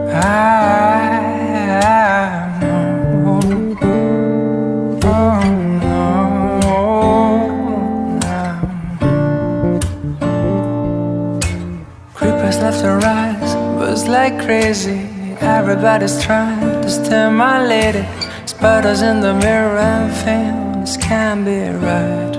Creepers left to rise, buzz like crazy. Everybody's trying to steal my lady. Spiders in the mirror and feel this can't be right.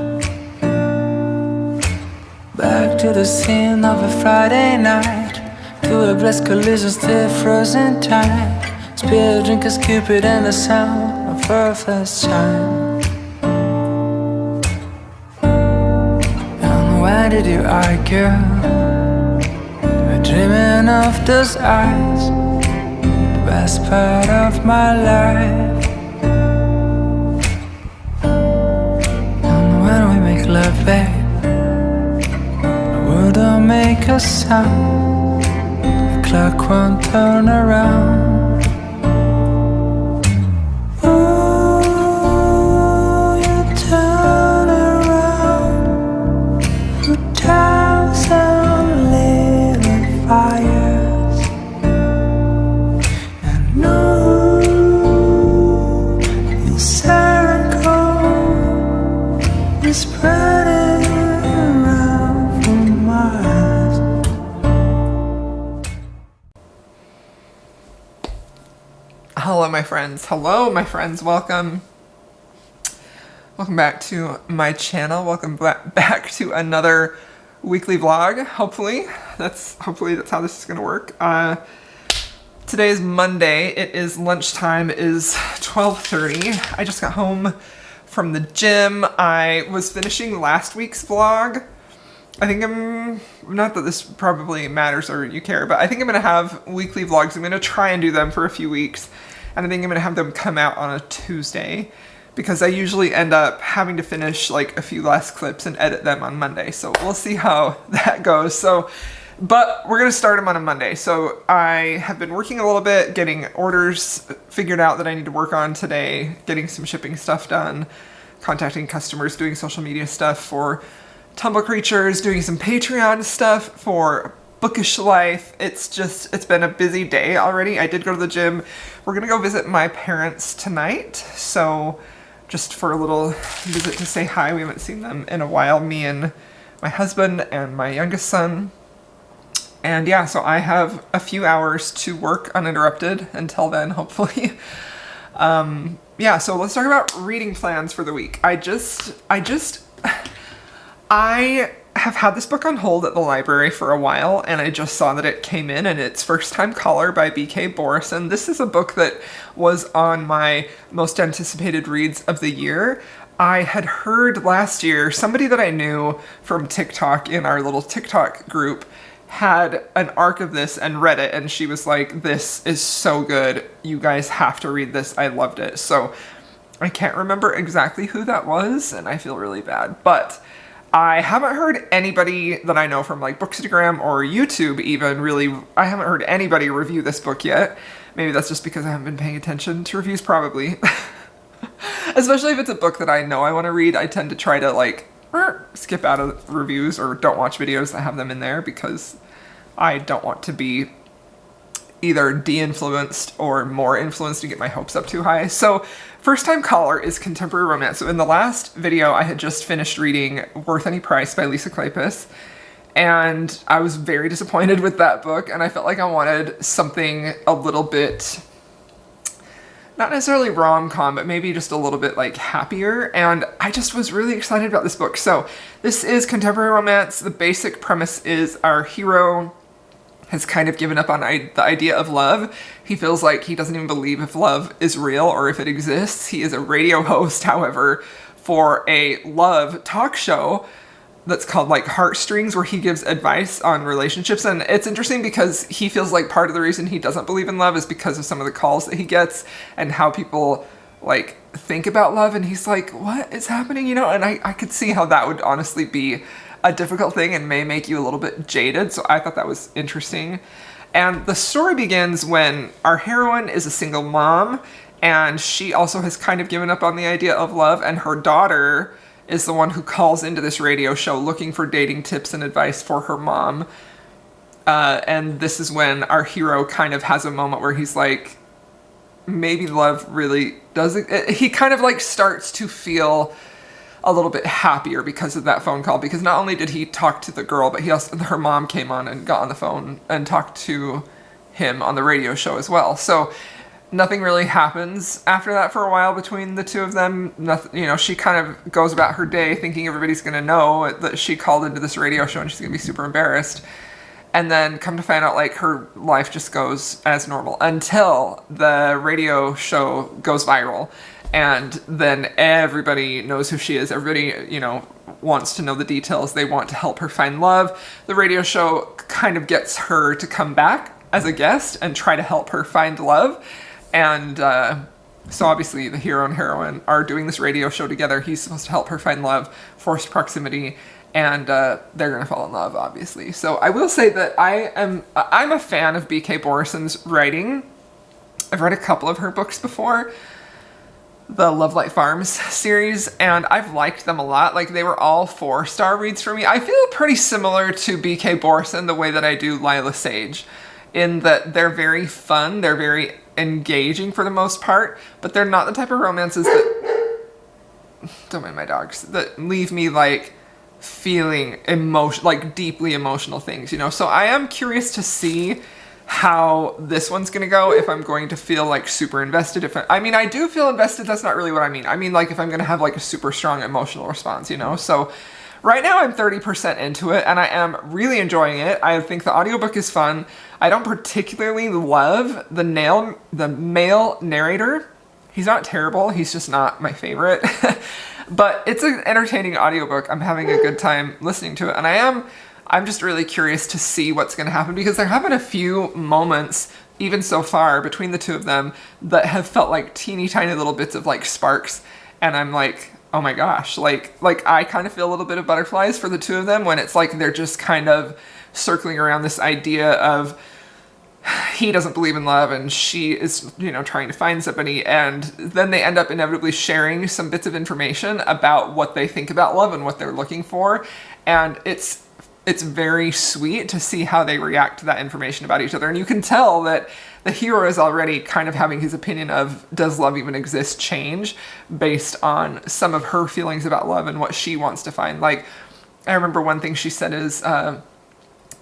Back to the scene of a Friday night, to a blessed collision, still frozen tight. Spill drinkers, Cupid and the sound of her first chime. And why did you argue? We're dreaming of those eyes, the best part of my life. And when we make love, babe, don't make a sound, the clock won't turn around. Ooh, you turn around, 2,000 little fires, and ooh, you circle, you spread it. Hello, my friends. Hello, my friends. Welcome back to my channel. Welcome back to another weekly vlog. Hopefully that's how this is gonna work. Today is Monday. It is lunchtime. It is 12:30. I just got home from the gym. I was finishing last week's vlog. I think not that this probably matters or you care, but I think I'm gonna have weekly vlogs. I'm gonna try and do them for a few weeks. And I think I'm gonna have them come out on a Tuesday because I usually end up having to finish like a few last clips and edit them on Monday. So we'll see how that goes. But we're gonna start them on a Monday. So I have been working a little bit, getting orders figured out that I need to work on today, getting some shipping stuff done, contacting customers, doing social media stuff for Tumble Creatures, doing some Patreon stuff for Bookish Life. It's been a busy day already. I did go to the gym. We're gonna go visit my parents tonight. So just for a little visit to say hi. We haven't seen them in a while, me and my husband and my youngest son. And yeah, so I have a few hours to work uninterrupted until then, hopefully. Yeah, so let's talk about reading plans for the week. I have had this book on hold at the library for a while, and I just saw that it came in, and it's First Time Caller by B.K. Borison. This is a book that was on my most anticipated reads of the year. I had heard last year, somebody that I knew from TikTok in our little TikTok group had an arc of this and read it, and she was like, this is so good. You guys have to read this. I loved it. So I can't remember exactly who that was, and I feel really bad, but I haven't heard anybody that I know from like Bookstagram or YouTube even I haven't heard anybody review this book yet. Maybe that's just because I haven't been paying attention to reviews, probably. Especially if it's a book that I know I want to read, I tend to try to like skip out of reviews or don't watch videos that have them in there because I don't want to be either de-influenced or more influenced and get my hopes up too high. So First Time Caller is contemporary romance. So in the last video, I had just finished reading Worth Any Price by Lisa Kleypas, and I was very disappointed with that book, and I felt like I wanted something a little bit, not necessarily rom-com, but maybe just a little bit like happier, and I just was really excited about this book. So this is contemporary romance. The basic premise is our hero has kind of given up on the idea of love. He feels like he doesn't even believe if love is real or if it exists. He is a radio host, however, for a love talk show that's called like Heartstrings, where he gives advice on relationships. And it's interesting because he feels like part of the reason he doesn't believe in love is because of some of the calls that he gets and how people like think about love. And he's like, what is happening? You know, and I could see how that would honestly be a difficult thing and may make you a little bit jaded. So I thought that was interesting. And the story begins when our heroine is a single mom, and she also has kind of given up on the idea of love, and her daughter is the one who calls into this radio show looking for dating tips and advice for her mom. And this is when our hero kind of has a moment where he's like, maybe love really doesn't, he kind of like starts to feel a little bit happier because of that phone call, because not only did he talk to the girl, but he also, her mom came on and got on the phone and talked to him on the radio show as well. So nothing really happens after that for a while between the two of them. Nothing, you know, she kind of goes about her day thinking everybody's going to know that she called into this radio show and she's going to be super embarrassed. And then come to find out, like, her life just goes as normal until the radio show goes viral. And then everybody knows who she is. Everybody, you know, wants to know the details. They want to help her find love. The radio show kind of gets her to come back as a guest and try to help her find love. And so obviously the hero and heroine are doing this radio show together. He's supposed to help her find love, forced proximity, and they're going to fall in love, obviously. So I will say that I'm a fan of B.K. Borison's writing. I've read a couple of her books before, the Love Light Farms series, and I've liked them a lot. Like, they were all 4-star reads for me. I feel pretty similar to B.K. Borison the way that I do Lila Sage, in that they're very fun, they're very engaging for the most part, but they're not the type of romances that, don't mind my dogs, that leave me like feeling like deeply emotional things, you know? So I am curious to see how this one's gonna go, if I'm going to feel like super invested. I mean, I do feel invested, that's not really what I mean. I mean, like, if I'm gonna have like a super strong emotional response, you know? So right now I'm 30% into it and I am really enjoying it. I think the audiobook is fun. I don't particularly love the male narrator. He's not terrible, he's just not my favorite. But it's an entertaining audiobook. I'm having a good time listening to it, and I'm just really curious to see what's going to happen, because there have been a few moments, even so far, between the two of them that have felt like teeny tiny little bits of like sparks, and I'm like, oh my gosh, like I kind of feel a little bit of butterflies for the two of them when it's like they're just kind of circling around this idea of he doesn't believe in love and she is, you know, trying to find somebody, and then they end up inevitably sharing some bits of information about what they think about love and what they're looking for, and it's very sweet to see how they react to that information about each other. And you can tell that the hero is already kind of having his opinion of does love even exist change based on some of her feelings about love and what she wants to find. Like, I remember one thing she said is,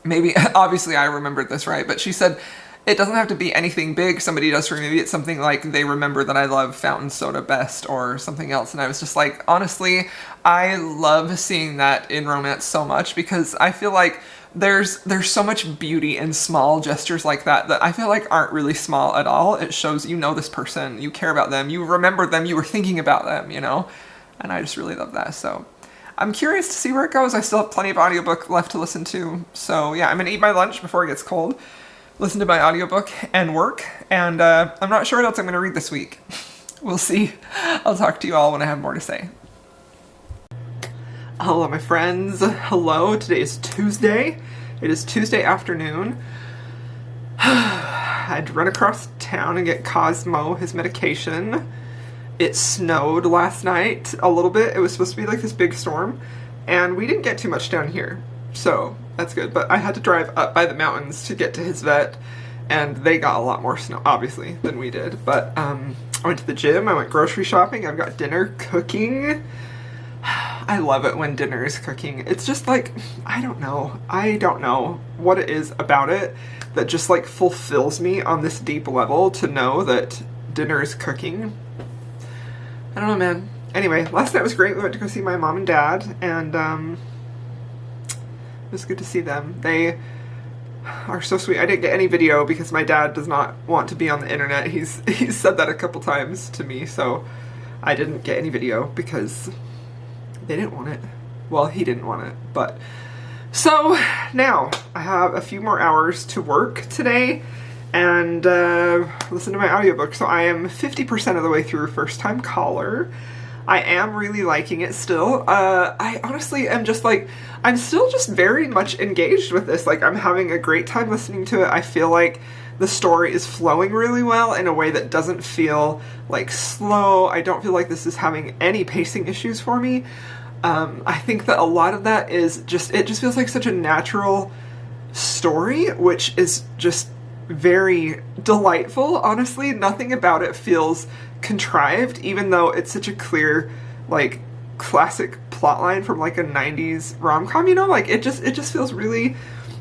maybe, obviously I remembered this right, but she said, it doesn't have to be anything big somebody does for me. Maybe it's something like they remember that I love fountain soda best or something else. And I was just like, honestly, I love seeing that in romance so much, because I feel like there's so much beauty in small gestures like that I feel like aren't really small at all. It shows you know this person, you care about them, you remember them, you were thinking about them, you know? And I just really love that. So I'm curious to see where it goes. I still have plenty of audiobook left to listen to. So yeah, I'm gonna eat my lunch before it gets cold, listen to my audiobook and work. And I'm not sure what else I'm gonna read this week. We'll see. I'll talk to you all when I have more to say. Hello, my friends. Hello. Today is Tuesday. It is Tuesday afternoon. I had to run across town and get Cosmo his medication. It snowed last night a little bit. It was supposed to be like this big storm, and we didn't get too much down here, so that's good. But I had to drive up by the mountains to get to his vet, and they got a lot more snow, obviously, than we did. But I went to the gym, I went grocery shopping, I've got dinner cooking. I love it when dinner is cooking. It's just like, I don't know what it is about it that just like fulfills me on this deep level to know that dinner is cooking. I don't know, man. Anyway, last night was great. We went to go see my mom and dad, and it was good to see them. They are so sweet. I didn't get any video because my dad does not want to be on the internet. He's said that a couple times to me, so I didn't get any video because they didn't want it. Well, he didn't want it, but... So, now, I have a few more hours to work today and listen to my audiobook. So I am 50% of the way through First Time Caller. I am really liking it still. I honestly am just like, I'm still just very much engaged with this. Like, I'm having a great time listening to it. I feel like the story is flowing really well in a way that doesn't feel like slow. I don't feel like this is having any pacing issues for me. I think that a lot of that is just, it just feels like such a natural story, which is just very delightful. Honestly, nothing about it feels contrived, even though it's such a clear, like, classic plotline from like a 90s rom-com, you know? Like, it just feels really,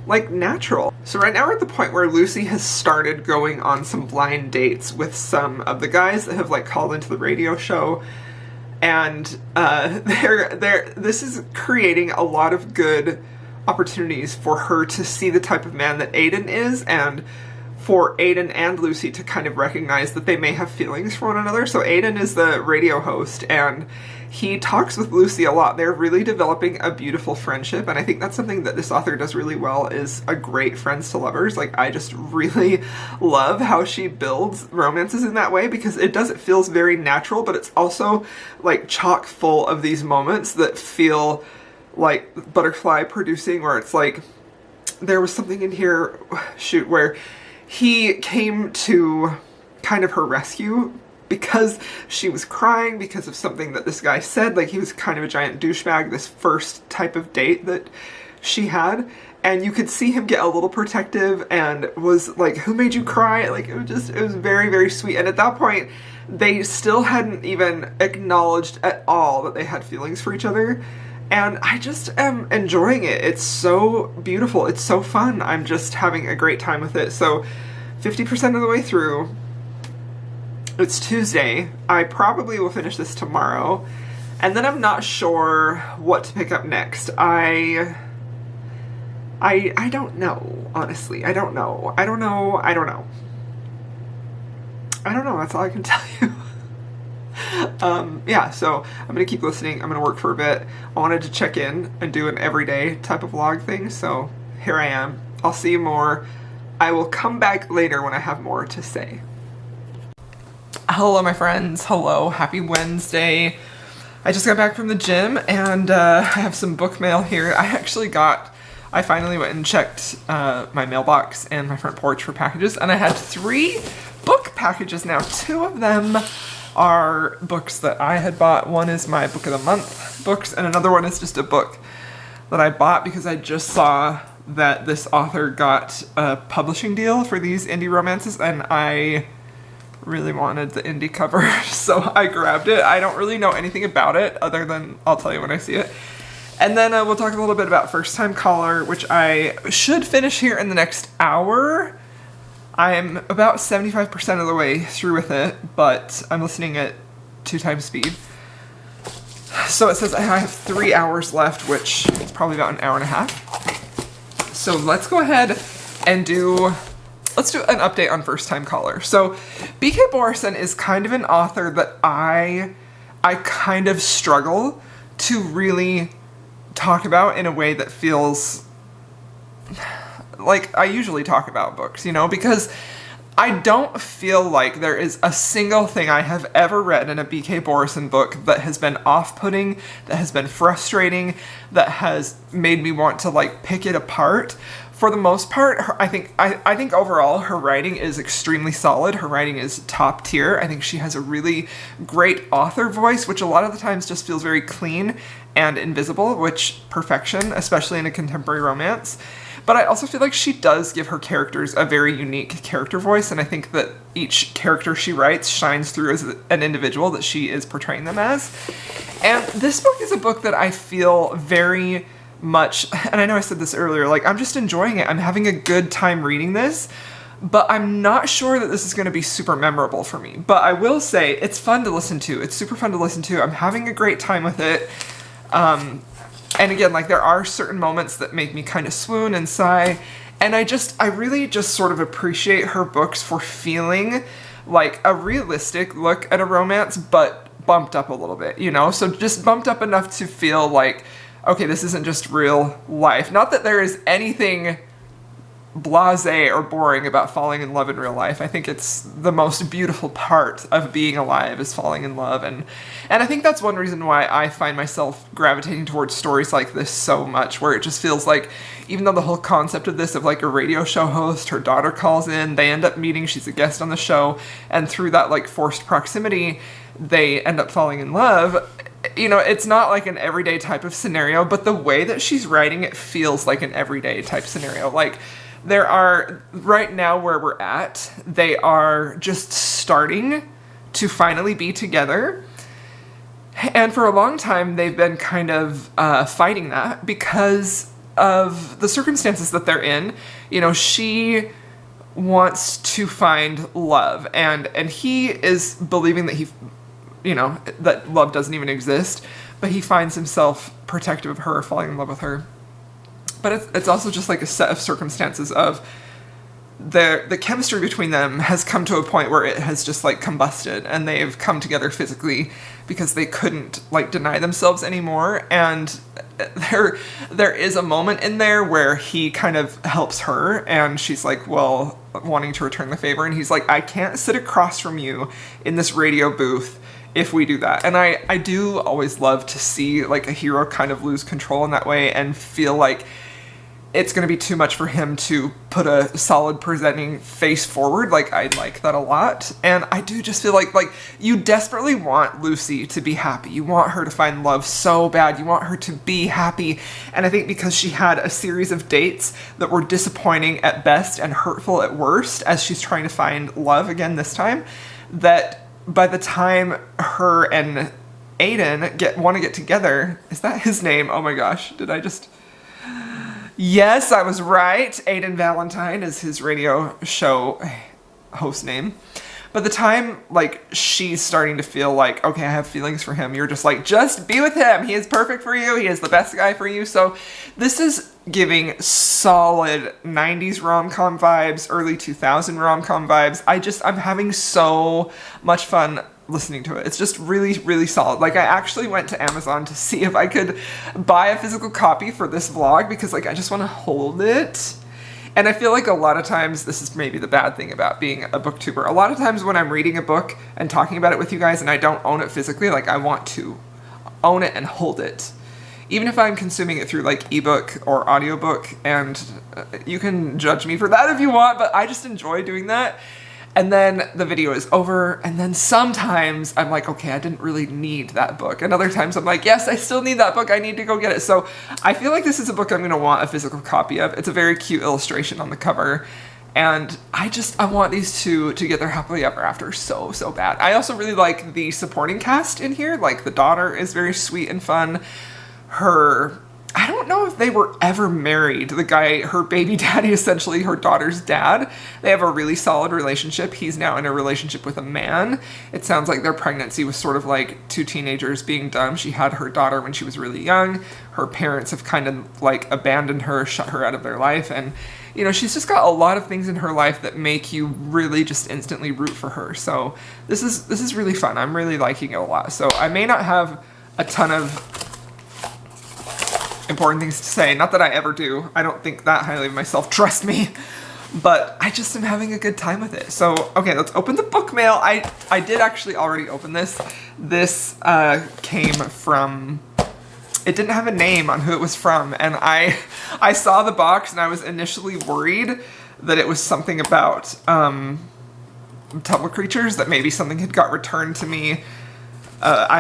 like, natural. So right now we're at the point where Lucy has started going on some blind dates with some of the guys that have, like, called into the radio show. And this is creating a lot of good opportunities for her to see the type of man that Aiden is, and for Aiden and Lucy to kind of recognize that they may have feelings for one another. So Aiden is the radio host, and he talks with Lucy a lot. They're really developing a beautiful friendship, and I think that's something that this author does really well, is a great friends to lovers. Like, I just really love how she builds romances in that way, because it feels very natural, but it's also, like, chock full of these moments that feel like butterfly producing, where it's like, there was something in here, where he came to kind of her rescue because she was crying because of something that this guy said. Like, he was kind of a giant douchebag, this first type of date that she had. And you could see him get a little protective and was like, who made you cry? Like, it was very, very sweet. And at that point, they still hadn't even acknowledged at all that they had feelings for each other. And I just am enjoying it. It's so beautiful. It's so fun. I'm just having a great time with it. So 50% of the way through. It's Tuesday. I probably will finish this tomorrow. And then I'm not sure what to pick up next. I don't know, honestly. I don't know. That's all I can tell you. Yeah, so I'm gonna keep listening. I'm gonna work for a bit. I wanted to check in and do an everyday type of vlog thing, so here I am. I'll see you more. I will come back later when I have more to say. Hello, my friends. Hello. Happy Wednesday. I just got back from the gym, and I have some book mail here. I finally went and checked my mailbox and my front porch for packages, and I had 3 book packages now. 2 of them are books that I had bought. One is my book of the month books, and another one is just a book that I bought because I just saw that this author got a publishing deal for these indie romances, and I really wanted the indie cover, so I grabbed it. I don't really know anything about it other than I'll tell you when I see it. And then we'll talk a little bit about First Time Caller, which I should finish here in the next hour. I'm about 75% of the way through with it, but I'm listening at 2 times speed. So it says I have 3 hours left, which is probably about an hour and a half. So let's go ahead and let's do an update on First Time Caller. So B.K. Borison is kind of an author that I kind of struggle to really talk about in a way that feels like I usually talk about books, you know, because I don't feel like there is a single thing I have ever read in a B.K. Borison book that has been off-putting, that has been frustrating, that has made me want to, like, pick it apart. For the most part, I think overall her writing is extremely solid. Her writing is top tier. I think she has a really great author voice, which a lot of the times just feels very clean and invisible, which perfection, especially in a contemporary romance. But I also feel like she does give her characters a very unique character voice, and I think that each character she writes shines through as an individual that she is portraying them as. And this book is a book that I feel very much, and I know I said this earlier, like, I'm just enjoying it. I'm having a good time reading this, but I'm not sure that this is going to be super memorable for me. But I will say, it's fun to listen to. It's super fun to listen to. I'm having a great time with it. And again, like, there are certain moments that make me kind of swoon and sigh, and I really just sort of appreciate her books for feeling like a realistic look at a romance, but bumped up a little bit, you know? So just bumped up enough to feel like, okay, this isn't just real life. Not that there is anything blasé or boring about falling in love in real life. I think it's the most beautiful part of being alive is falling in love, and I think that's one reason why I find myself gravitating towards stories like this so much, where it just feels like, even though the whole concept of this, of like a radio show host, her daughter calls in, they end up meeting, she's a guest on the show, and through that, like, forced proximity, they end up falling in love. you know, it's not like an everyday type of scenario, but the way that she's writing it feels like an everyday type scenario. Like, there are, right now where we're at, they are just starting to finally be together. And for a long time, they've been kind of fighting that because of the circumstances that they're in. You know, she wants to find love, and he is believing that that love doesn't even exist, but he finds himself protective of her, falling in love with her. But it's also just like a set of circumstances of the chemistry between them has come to a point where it has just like combusted, and they've come together physically because they couldn't like deny themselves anymore. And there is a moment in there where he kind of helps her, and she's like, well, wanting to return the favor, and he's like, I can't sit across from you in this radio booth if we do that. And I do always love to see like a hero kind of lose control in that way and feel like it's going to be too much for him to put a solid presenting face forward. Like, I like that a lot. And I do just feel like you desperately want Lucy to be happy. You want her to find love so bad. You want her to be happy. And I think because she had a series of dates that were disappointing at best and hurtful at worst, as she's trying to find love again this time, that by the time her and Aiden want to get together, is that his name? Oh my gosh, did I just... Yes, I was right. Aiden Valentine is his radio show host name. By the time, like, she's starting to feel like, okay, I have feelings for him, you're just like, just be with him. He is perfect for you. He is the best guy for you. So this is giving solid 90s rom-com vibes, early 2000 rom-com vibes. I'm having so much fun listening to it. It's just really, really solid. Like, I actually went to Amazon to see if I could buy a physical copy for this vlog because, like, I just want to hold it. And I feel like a lot of times, this is maybe the bad thing about being a booktuber. A lot of times when I'm reading a book and talking about it with you guys and I don't own it physically, like, I want to own it and hold it. Even if I'm consuming it through, like, ebook or audiobook, and you can judge me for that if you want, but I just enjoy doing that. And then the video is over, and then sometimes I'm like, okay, I didn't really need that book. And other times I'm like, yes, I still need that book. I need to go get it. So I feel like this is a book I'm gonna want a physical copy of. It's a very cute illustration on the cover. And I want these two to get their happily ever after so, so bad. I also really like the supporting cast in here. Like, the daughter is very sweet and fun. I don't know if they were ever married. The guy, her baby daddy, essentially her daughter's dad, they have a really solid relationship. He's now in a relationship with a man. It sounds like their pregnancy was sort of like two teenagers being dumb. She had her daughter when she was really young. Her parents have kind of like abandoned her, shut her out of their life. And, you know, she's just got a lot of things in her life that make you really just instantly root for her. So this is really fun. I'm really liking it a lot. So I may not have a ton of important things to say. Not that I ever do. I don't think that highly of myself, trust me. But I just am having a good time with it. So, okay, let's open the book mail. I did actually already open this. This came from... It didn't have a name on who it was from. And I saw the box and I was initially worried that it was something about Tumblr creatures, that maybe something had got returned to me.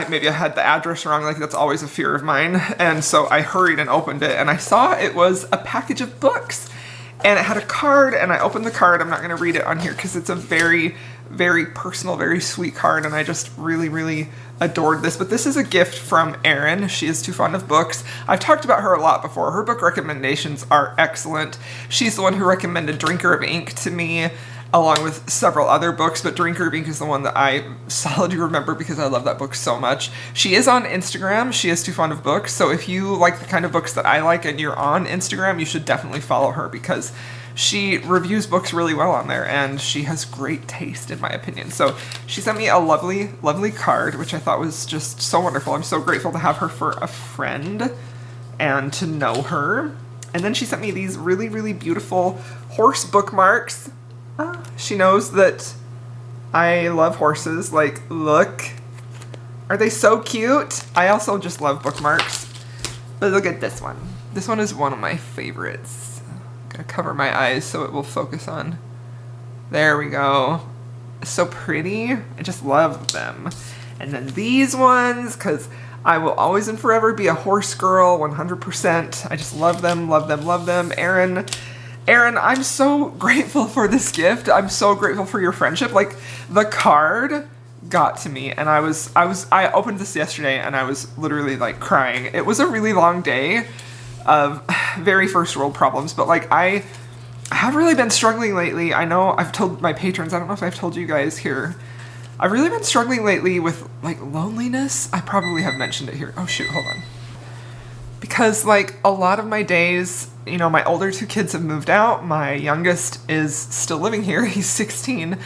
Maybe I had the address wrong, like that's always a fear of mine. And so I hurried and opened it, and I saw it was a package of books. And it had a card, and I opened the card. I'm not going to read it on here because it's a very, very personal, very sweet card, and I just really, really adored this. But this is a gift from Erin. She is too fond of books. I've talked about her a lot before. Her book recommendations are excellent. She's the one who recommended Drinker of Ink to me, along with several other books, but Drinker of Ink is the one that I solidly remember because I love that book so much. She is on Instagram. She is too fond of books, so if you like the kind of books that I like and you're on Instagram, you should definitely follow her because she reviews books really well on there, and she has great taste, in my opinion. So she sent me a lovely, lovely card, which I thought was just so wonderful. I'm so grateful to have her for a friend and to know her. And then she sent me these really, really beautiful horse bookmarks. She knows that I love horses. Like, look. Are they so cute? I also just love bookmarks. But look at this one. This one is one of my favorites. I'm gonna cover my eyes so it will focus on. There we go. So pretty. I just love them. And then these ones, because I will always and forever be a horse girl, 100%. I just love them, love them, love them. Aaron, I'm so grateful for this gift. I'm so grateful for your friendship. Like, the card got to me, and I opened this yesterday and I was literally like crying. It was a really long day of very first world problems, but like I have really been struggling lately. I know I've told my patrons, I don't know if I've told you guys here, I've really been struggling lately with like loneliness. I probably have mentioned it here. Oh shoot, hold on. Because like a lot of my days, you know, my older two kids have moved out. My youngest is still living here. He's 16,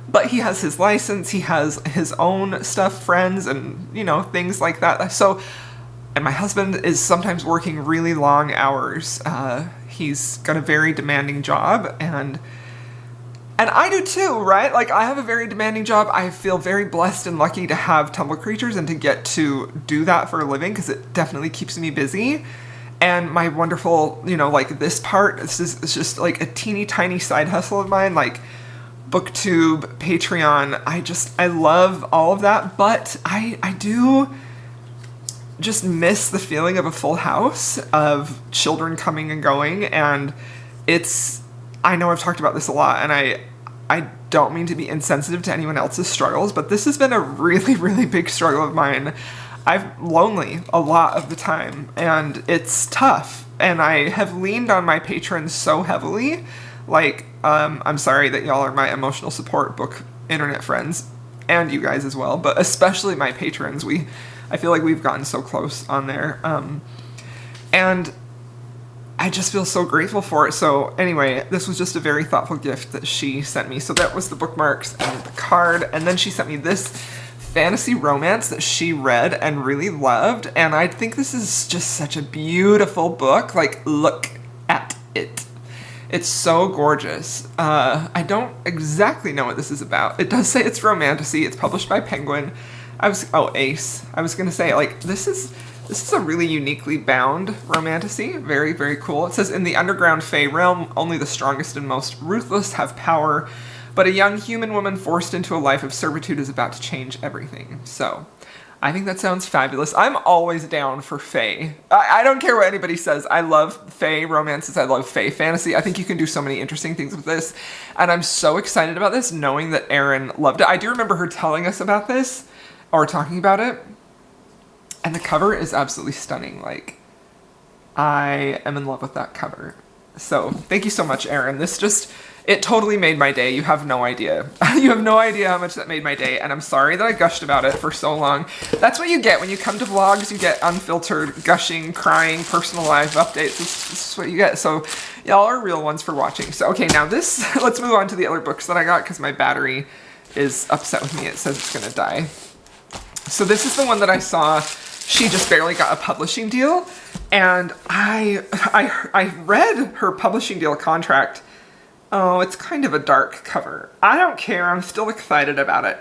but he has his license. He has his own stuff, friends, and, you know, things like that. So, and my husband is sometimes working really long hours. He's got a very demanding job, and I do too, right? Like, I have a very demanding job. I feel very blessed and lucky to have Tumble Creatures and to get to do that for a living, because it definitely keeps me busy. And my wonderful, you know, like this part, it's just like a teeny tiny side hustle of mine, like BookTube, Patreon. I love all of that, but I do just miss the feeling of a full house, of children coming and going, and I know I've talked about this a lot, and I don't mean to be insensitive to anyone else's struggles, but this has been a really, really big struggle of mine. I'm lonely a lot of the time, and it's tough, and I have leaned on my patrons so heavily. Like, I'm sorry that y'all are my emotional support book internet friends, and you guys as well, but especially my patrons. I feel like we've gotten so close on there, and I just feel so grateful for it. So anyway, this was just a very thoughtful gift that she sent me. So that was the bookmarks and the card, and then she sent me this fantasy romance that she read and really loved, and I think this is just such a beautiful book. Like, look at it. It's so gorgeous. I don't exactly know what this is about. It does say it's romantasy. It's published by Penguin. Ace. I was gonna say, like, this is a really uniquely bound romantasy. Very, very cool. It says, in the underground Fey realm, only the strongest and most ruthless have power, but a young human woman forced into a life of servitude is about to change everything. So, I think that sounds fabulous. I'm always down for Fey. I don't care what anybody says. I love Fey romances. I love Fey fantasy. I think you can do so many interesting things with this, and I'm so excited about this, knowing that Erin loved it. I do remember her telling us about this, or talking about it, and the cover is absolutely stunning. Like, I am in love with that cover. So, thank you so much, Erin. It totally made my day. You have no idea. You have no idea how much that made my day, and I'm sorry that I gushed about it for so long. That's what you get when you come to vlogs. You get unfiltered, gushing, crying, personal life updates. This is what you get. So, y'all are real ones for watching. So, okay, now let's move on to the other books that I got, because my battery is upset with me. It says it's gonna die. So this is the one that I saw. She just barely got a publishing deal, and I read her publishing deal contract. Oh, it's kind of a dark cover. I don't care. I'm still excited about it.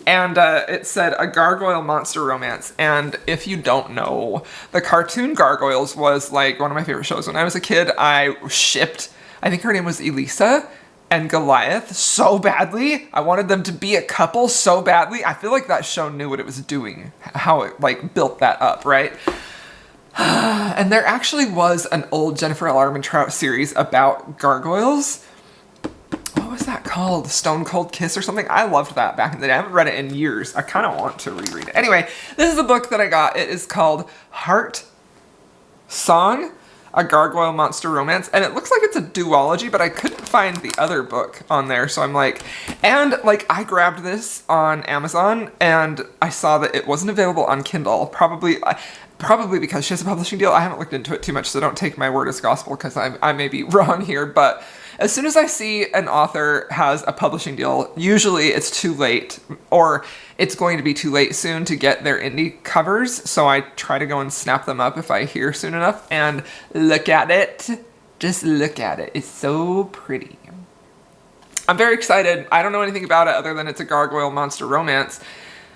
And it said a gargoyle monster romance. And if you don't know, the cartoon Gargoyles was like one of my favorite shows. When I was a kid, I shipped, I think her name was Elisa and Goliath so badly. I wanted them to be a couple so badly. I feel like that show knew what it was doing, how it like built that up, right? And there actually was an old Jennifer L. Armentrout series about gargoyles. What was that called? Stone Cold Kiss or something? I loved that back in the day. I haven't read it in years. I kind of want to reread it. Anyway, this is a book that I got. It is called Heart Song, a Gargoyle Monster Romance, and it looks like it's a duology, but I couldn't find the other book on there, so I'm like, and like I grabbed this on Amazon, and I saw that it wasn't available on Kindle, probably because she has a publishing deal. I haven't looked into it too much, so don't take my word as gospel, because I may be wrong here, but as soon as I see an author has a publishing deal, usually it's too late, or it's going to be too late soon to get their indie covers, so I try to go and snap them up if I hear soon enough, and look at it. Just look at it. It's so pretty. I'm very excited. I don't know anything about it other than it's a gargoyle monster romance.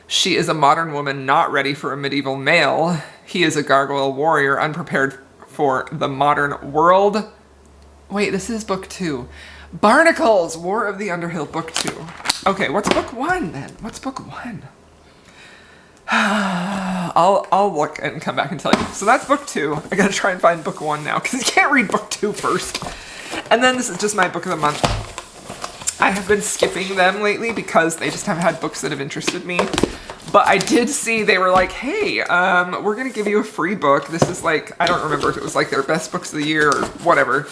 She is a modern woman not ready for a medieval male. He is a gargoyle warrior unprepared for the modern world. Wait, this is book 2. Barnacles, War of the Underhill, book 2. Okay, what's book 1 then? What's book 1? I'll look and come back and tell you. So that's book 2. I gotta try and find book 1 now because you can't read book 2 first. And then this is just my book of the month. I have been skipping them lately because they just haven't had books that have interested me. But I did see they were like, hey, we're gonna give you a free book. This is like, I don't remember if it was like their best books of the year or whatever.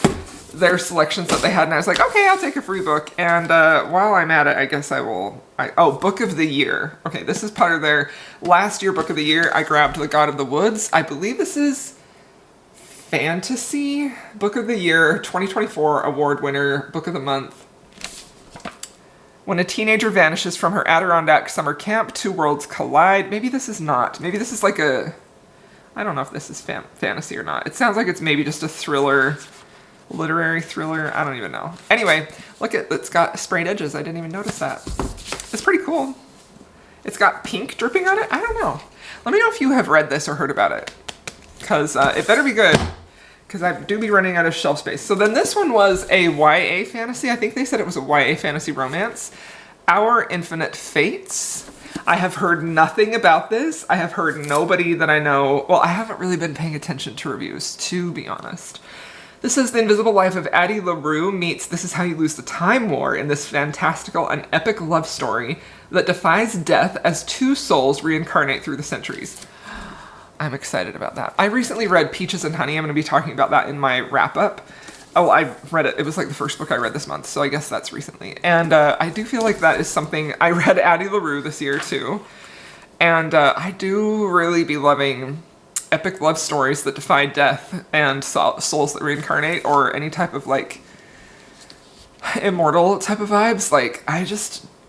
Their selections that they had, and I was like, okay, I'll take a free book. And while I'm at it, I guess I will. Book of the year. Okay, this is part of their last year book of the year. I grabbed The God of the Woods. I believe this is fantasy book of the year, 2024 award winner, book of the month. When a teenager vanishes from her Adirondack summer camp, two worlds collide. Maybe this is not. Maybe this is like a, I don't know if this is fantasy or not. It sounds like it's maybe just a thriller. Literary thriller, I don't even know. Anyway, look at, it's got sprayed edges. I didn't even notice that. It's pretty cool. It's got pink dripping on it. I don't know. Let me know if you have read this or heard about it, because it better be good, because I do be running out of shelf space. So then this one was a YA fantasy. I think they said it was a YA fantasy romance. Our Infinite Fates. I have heard nothing about this. I have heard nobody that I know. Well, I haven't really been paying attention to reviews, to be honest. This is the invisible life of Addie LaRue meets This Is How You Lose the Time War in this fantastical and epic love story that defies death as two souls reincarnate through the centuries. I'm excited about that. I recently read Peaches and Honey. I'm going to be talking about that in my wrap-up. Oh, I read it. It was like the first book I read this month, so I guess that's recently. And I do feel like that is something... I read Addie LaRue this year, too. And I do really be loving epic love stories that defy death and souls that reincarnate, or any type of like immortal type of vibes. Like, I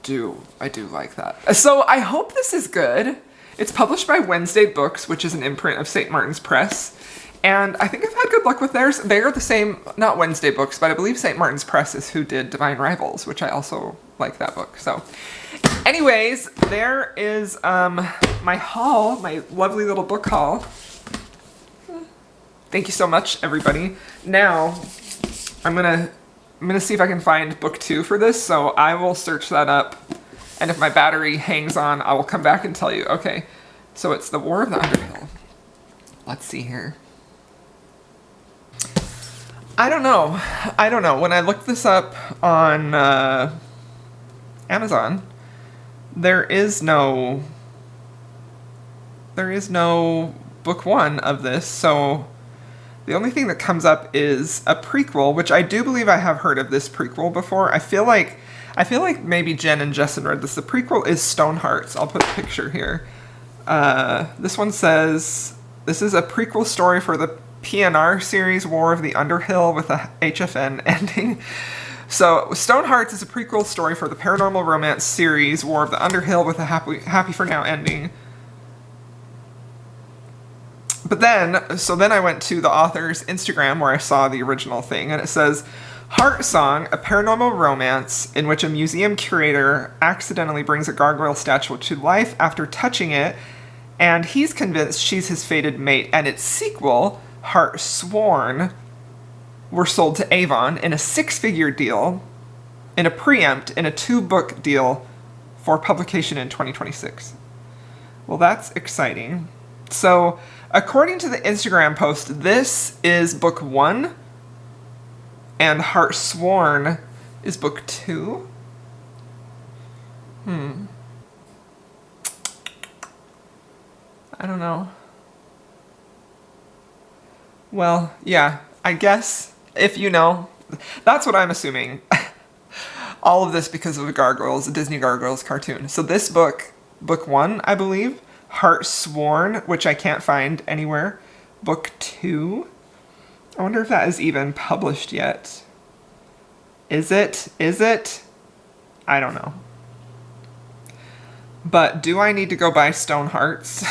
do like that. So I hope this is good. It's published by Wednesday Books, which is an imprint of St. Martin's Press. And I think I've had good luck with theirs. They're the same, not Wednesday Books, but I believe St. Martin's Press is who did Divine Rivals, which I also like that book. So anyways, there is my haul, my lovely little book haul. Thank you so much, everybody. Now, I'm gonna see if I can find book 2 for this, so I will search that up, and if my battery hangs on, I will come back and tell you. Okay, so it's The War of the Underhill. Let's see here. I don't know. When I looked this up on Amazon, there is no book 1 of this, so the only thing that comes up is a prequel, which I do believe I have heard of this prequel before. I feel like maybe Jen and Jessen read this. The prequel is Stonehearts. I'll put a picture here. This one says, this is a prequel story for the PNR series War of the Underhill with a HFN ending. So Stonehearts is a prequel story for the paranormal romance series War of the Underhill with a happy for now ending. But then I went to the author's Instagram where I saw the original thing, and it says, Heart Song, a paranormal romance in which a museum curator accidentally brings a gargoyle statue to life after touching it, and he's convinced she's his fated mate. And its sequel, Heart Sworn, were sold to Avon in a 6-figure deal, in a preempt, in a 2-book deal for publication in 2026. Well, that's exciting. So, according to the Instagram post, this is book 1, and Heart Sworn is book 2. I don't know. Well, yeah, I guess, if you know, that's what I'm assuming. All of this because of the Gargoyles, the Disney Gargoyles cartoon. So this book 1, I believe, Heart Sworn, which I can't find anywhere, book 2. I wonder if that is even published yet. Is it? I don't know. But do I need to go buy Stonehearts?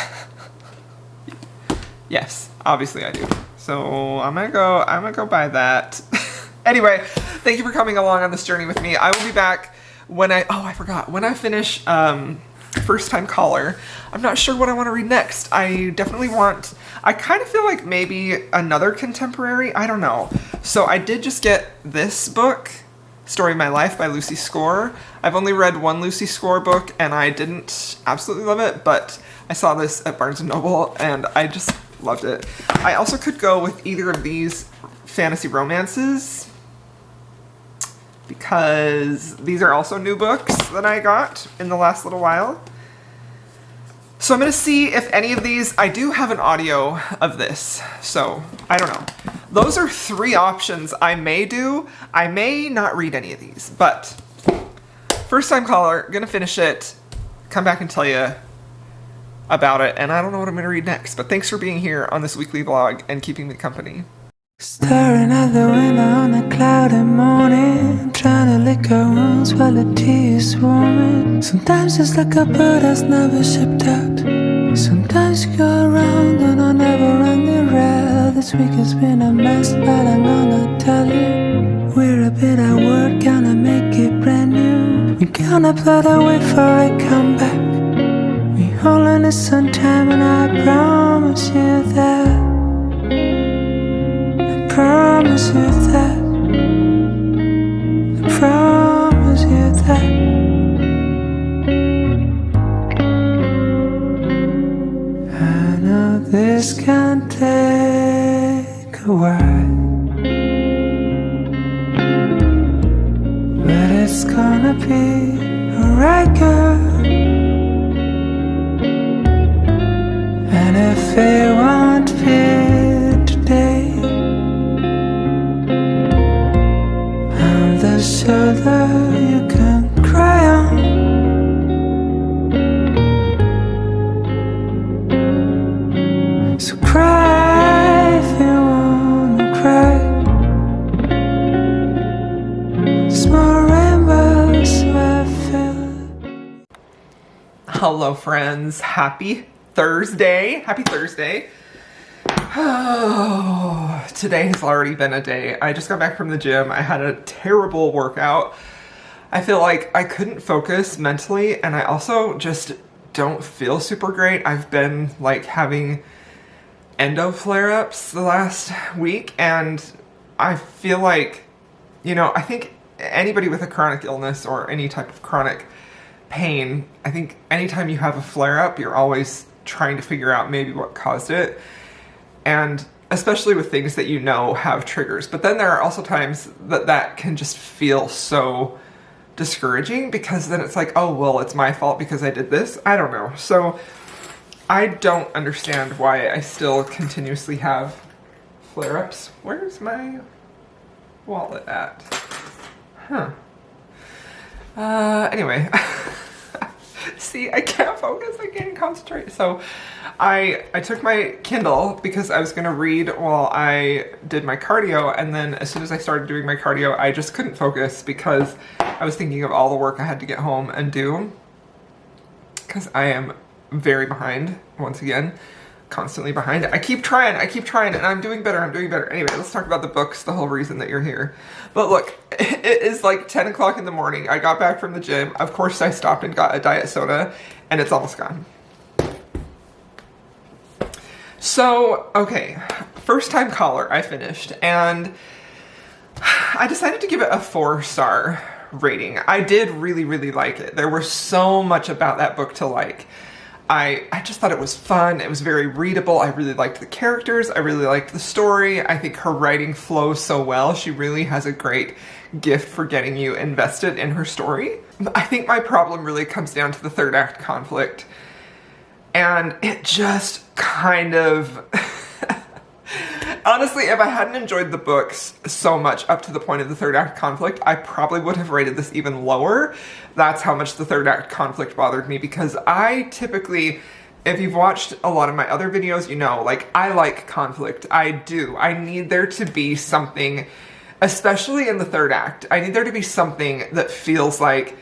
Yes, obviously I do. So I'm gonna go buy that. Anyway, thank you for coming along on this journey with me. I will be back when I forgot. When I finish First Time Caller, I'm not sure what I want to read next. I kind of feel like maybe another contemporary. I don't know. So I did just get this book, Story of My Life by Lucy Score. I've only read one Lucy Score book and I didn't absolutely love it, but I saw this at Barnes & Noble and I just loved it. I also could go with either of these fantasy romances because these are also new books that I got in the last little while. So I'm going to see if any of these, I do have an audio of this, so I don't know. Those are 3 options I may do. I may not read any of these, but first time caller, going to finish it, come back and tell you about it, and I don't know what I'm going to read next, but thanks for being here on this weekly vlog and keeping me company. Staring out the window on a cloudy morning, trying to lick her wounds while the tea is swarming. Sometimes it's like a bird that's never shipped out. Sometimes you go around on a never-ending rail. This week has been a mess, but I'm gonna tell you, we're a bit at work, gonna make it brand new. We're gonna put away for a comeback. We all need some time, and I promise you that. Promise you that. I promise you that. I know this can take a while, but it's gonna be alright, girl. And if it won't be today, the shoulder you can cry on. So cry if you wanna cry. Small rainbows will fill. Hello friends, happy Thursday. Happy Thursday. Oh, today has already been a day. I just got back from the gym. I had a terrible workout. I feel like I couldn't focus mentally, and I also just don't feel super great. I've been like having endo flare-ups the last week, and I feel like, you know, I think anybody with a chronic illness or any type of chronic pain, I think anytime you have a flare-up, you're always trying to figure out maybe what caused it. And especially with things that you know have triggers. But then there are also times that can just feel so discouraging because then it's like, oh, well, it's my fault because I did this. I don't know. So I don't understand why I still continuously have flare-ups. Where's my wallet at? Huh. Anyway. See, I can't focus, I can't concentrate. So I took my Kindle because I was gonna read while I did my cardio, and then as soon as I started doing my cardio, I just couldn't focus because I was thinking of all the work I had to get home and do, because I am very behind, once again, constantly behind. I keep trying, and I'm doing better. Anyway, let's talk about the books, the whole reason that you're here. But look, it is like 10 o'clock in the morning. I got back from the gym. Of course, I stopped and got a diet soda, and it's almost gone. So, okay, first time caller, I finished, and I decided to give it a 4-star rating. I did really, really like it. There was so much about that book to like. I just thought it was fun. It was very readable. I really liked the characters. I really liked the story. I think her writing flows so well. She really has a great gift for getting you invested in her story. I think my problem really comes down to the third act conflict. And it just kind of... Honestly, if I hadn't enjoyed the books so much up to the point of the third act conflict, I probably would have rated this even lower. That's how much the third act conflict bothered me, because I typically, if you've watched a lot of my other videos, you know, like, I like conflict. I do. I need there to be something, especially in the third act, I need there to be something that feels like,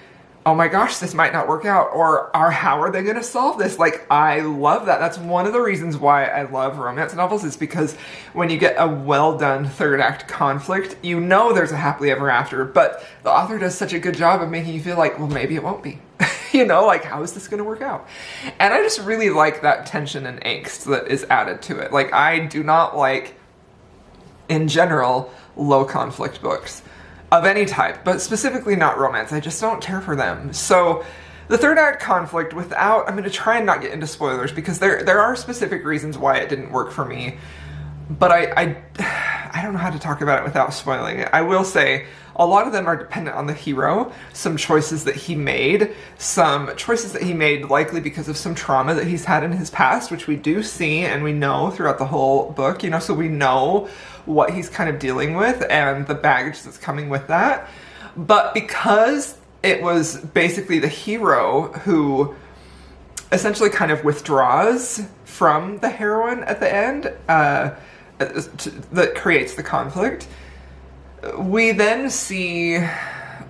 oh my gosh, this might not work out, or how are they going to solve this? Like, I love that. That's one of the reasons why I love romance novels, is because when you get a well done third act conflict, you know there's a happily ever after, but the author does such a good job of making you feel like, well, maybe it won't be. You know, like, how is this going to work out? And I just really like that tension and angst that is added to it. Like, I do not like, in general, low conflict books. of any type, but specifically not romance. I just don't care for them. So the third act conflict, without, I'm going to try and not get into spoilers because there are specific reasons why it didn't work for me, but I don't know how to talk about it without spoiling it. I will say a lot of them are dependent on the hero, some choices that he made likely because of some trauma that he's had in his past, which we do see and we know throughout the whole book, you know, so we know what he's kind of dealing with and the baggage that's coming with that. But because it was basically the hero who essentially kind of withdraws from the heroine at the end, that creates the conflict, we then see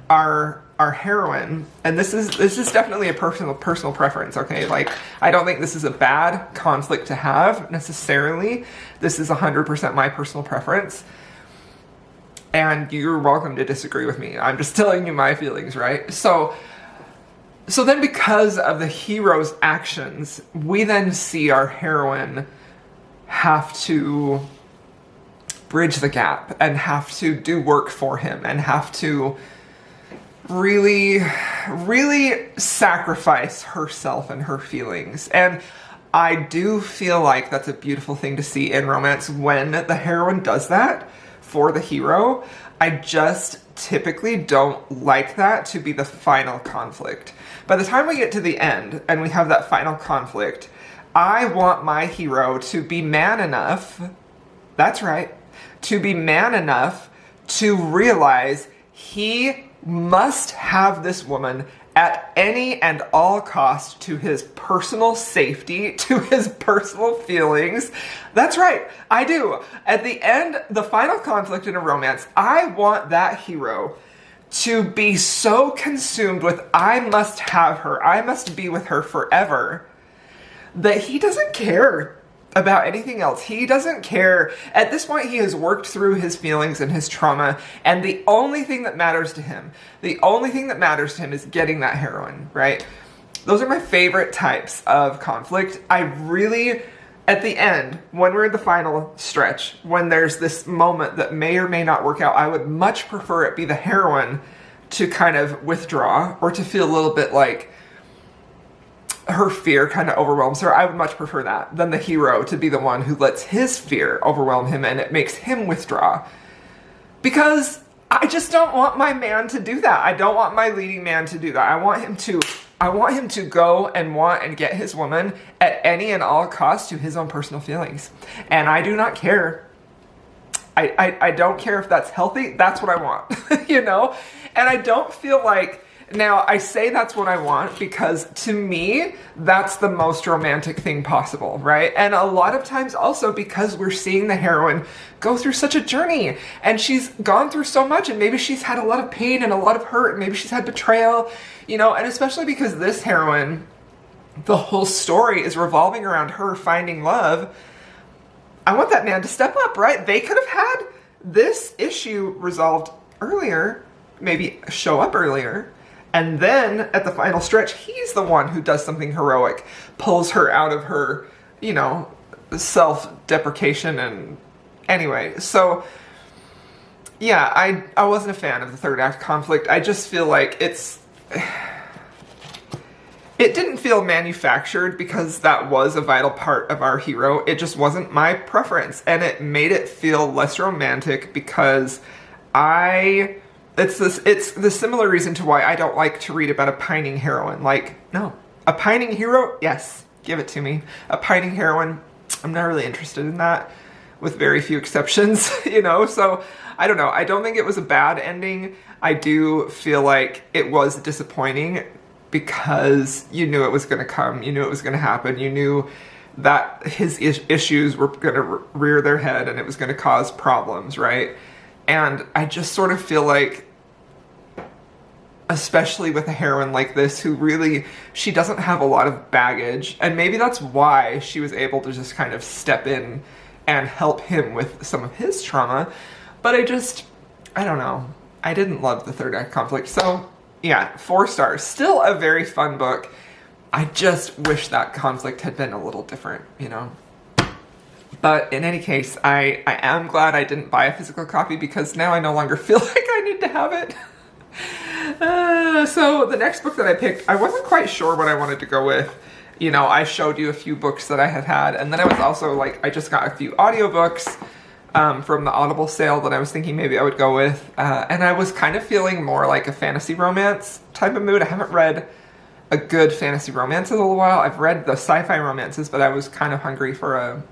our heroine, and this is definitely a personal preference, okay? Like, I don't think this is a bad conflict to have necessarily. This is 100% my personal preference, and you're welcome to disagree with me. I'm just telling you my feelings, right? So then because of the hero's actions, we then see our heroine have to bridge the gap and have to do work for him and have to really, really sacrifice herself and her feelings. And I do feel like that's a beautiful thing to see in romance when the heroine does that for the hero. I just typically don't like that to be the final conflict. By the time we get to the end and we have that final conflict, I want my hero to be man enough, that's right, to be man enough to realize he must have this woman at any and all cost, to his personal safety, to his personal feelings. That's right, I do. At the end, the final conflict in a romance, I want that hero to be so consumed with I must have her, I must be with her forever, that he doesn't care about anything else. He doesn't care. At this point, he has worked through his feelings and his trauma, and the only thing that matters to him is getting that heroine, right? Those are my favorite types of conflict. I really, at the end, when we're in the final stretch, when there's this moment that may or may not work out, I would much prefer it be the heroine to kind of withdraw or to feel a little bit like her fear kind of overwhelms her. I would much prefer that than the hero to be the one who lets his fear overwhelm him and it makes him withdraw. Because I just don't want my man to do that. I don't want my leading man to do that. I want him to go and want and get his woman at any and all costs to his own personal feelings. And I do not care. I don't care if that's healthy. That's what I want, you know? And I don't feel like, now, I say that's what I want because to me, that's the most romantic thing possible, right? And a lot of times also because we're seeing the heroine go through such a journey and she's gone through so much and maybe she's had a lot of pain and a lot of hurt and maybe she's had betrayal, you know, and especially because this heroine, the whole story is revolving around her finding love. I want that man to step up, right? They could have had this issue resolved earlier, maybe show up earlier. And then at the final stretch, he's the one who does something heroic, pulls her out of her, you know, self-deprecation. And anyway, so yeah, I wasn't a fan of the third act conflict. I just feel like it didn't feel manufactured because that was a vital part of our hero. It just wasn't my preference. And it made it feel less romantic because it's the similar reason to why I don't like to read about a pining heroine. Like, no. A pining hero? Yes. Give it to me. A pining heroine? I'm not really interested in that, with very few exceptions, you know? So, I don't know. I don't think it was a bad ending. I do feel like it was disappointing because you knew it was going to come. You knew it was going to happen. You knew that his issues were going to rear their head and it was going to cause problems, right? And I just sort of feel like, especially with a heroine like this who really, she doesn't have a lot of baggage, and maybe that's why she was able to just kind of step in and help him with some of his trauma, but I don't know. I didn't love the third act conflict, so yeah, 4 stars. Still a very fun book. I just wish that conflict had been a little different, you know? But in any case, I am glad I didn't buy a physical copy because now I no longer feel like I need to have it. So the next book that I picked, I wasn't quite sure what I wanted to go with. You know, I showed you a few books that I had, and then I was also like, I just got a few audiobooks from the Audible sale that I was thinking maybe I would go with. And I was kind of feeling more like a fantasy romance type of mood. I haven't read a good fantasy romance in a little while. I've read the sci-fi romances, but I was kind of hungry for a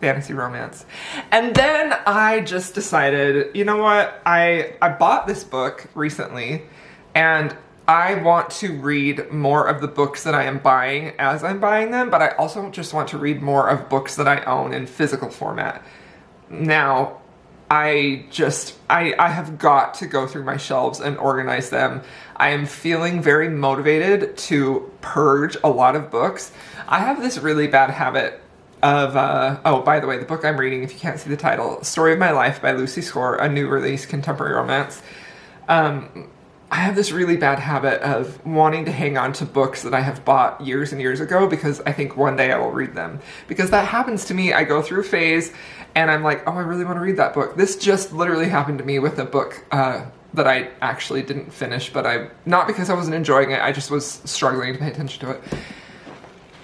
fantasy romance. And then I just decided, you know what? I bought this book recently, and I want to read more of the books that I am buying as I'm buying them, but I also just want to read more of books that I own in physical format. Now, I have got to go through my shelves and organize them. I am feeling very motivated to purge a lot of books. I have this really bad habit of, oh, by the way, the book I'm reading, if you can't see the title, Story of My Life by Lucy Score, a new release contemporary romance. I have this really bad habit of wanting to hang on to books that I have bought years and years ago because I think one day I will read them. Because that happens to me. I go through a phase and I'm like, oh, I really want to read that book. This just literally happened to me with a book that I actually didn't finish, but not because I wasn't enjoying it, I just was struggling to pay attention to it.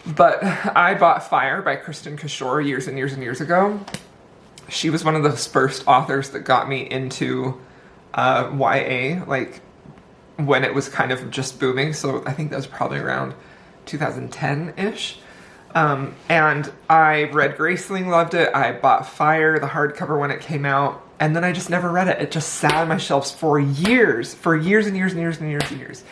But I bought Fire by Kristen Kishore years and years and years ago. She was one of those first authors that got me into YA, like when it was kind of just booming. So I think that was probably around 2010-ish. And I read Graceling, loved it. I bought Fire, the hardcover, when it came out. And then I just never read it. It just sat on my shelves for years and years and years and years and years.